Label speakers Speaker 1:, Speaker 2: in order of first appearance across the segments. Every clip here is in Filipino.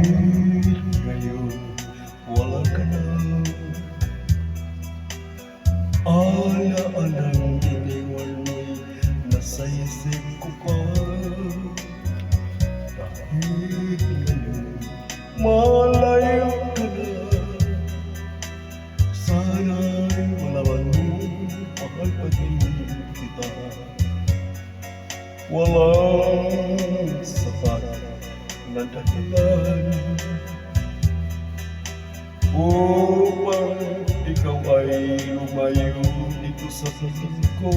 Speaker 1: Bakit ngayon wala ka na? Ala-alang iniwan mo'y nasa isip ko pa. Bakit ngayon malayo ka na? Sana'y malaman mo, mahal pa din kita. Walang sapat na dahilan upang ikaw ay lumayo dito sa piling ko.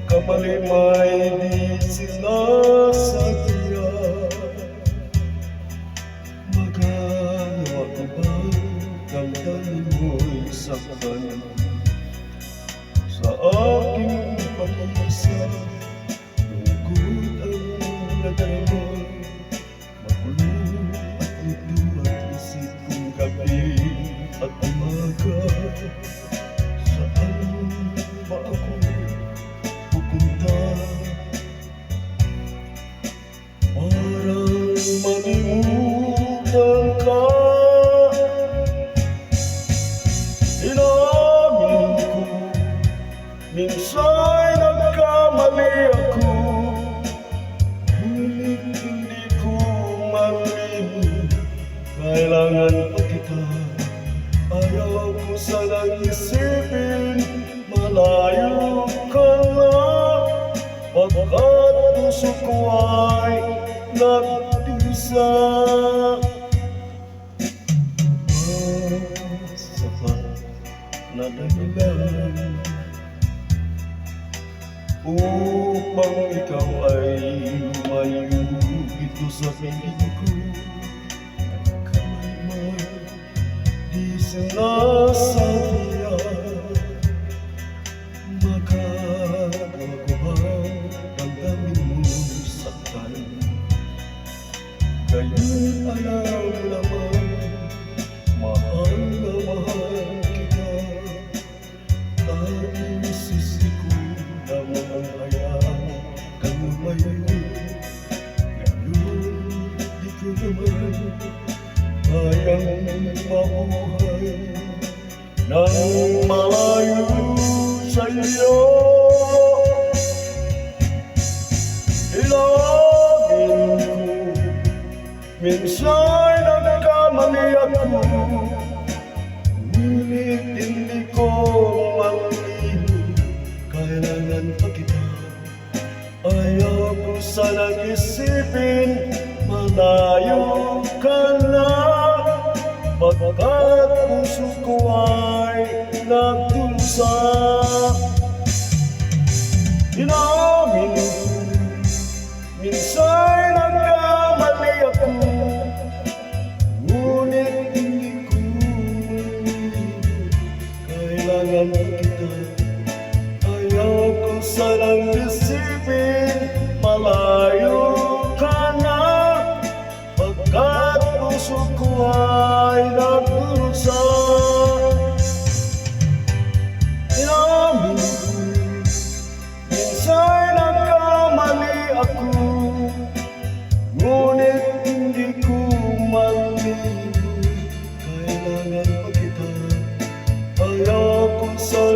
Speaker 1: Kamali may di sinasadya. Magagawa ko ba damdamin mo'y saktan sa aking pag-asa? Lungkot ang nadarama, magulo at ito at isip kong gabi at umaga. Saan ba ako pupunta? Parang malimutan ka. Inamin ko, minsan nagkamali ako. Ngunit hindi ko marin, kailangan pa kita. Ayaw ko sanang isipin, malayo ka na. Pagkat puso ko ay nagdusa. Sapat na dahilan upang ikaw ay lumayo dito sa piling ko. Kamay man di sinasadya. Magagawa ko ba damdamin mo'y saktan? Ngayon alam naman, mahal na mahal kita. Tanging sisi ko lamang hayaan kang lumayo. Ngayon di ko naman kayang mabuhay nang malayo sa'yo. Ilagin ko, minsan nagkamali ako. Ngunit hindi ko mahalin, kailangan pa kita. Ayaw ko sanang isipin, malayo ka na. Pagkat puso ko ay nagdusa. Inamin ko, minsan nagkamali ako. Ngunit hindi ko mahalin, kailangan kita. Ayaw ko sanang isipin, malayo ka na. Pagkat puso ko ay nagdusa. Inamin ko, minsan nagkamali ako. Ngunit hindi ko mahalin, kailangan pa kita. Ayaw ko sa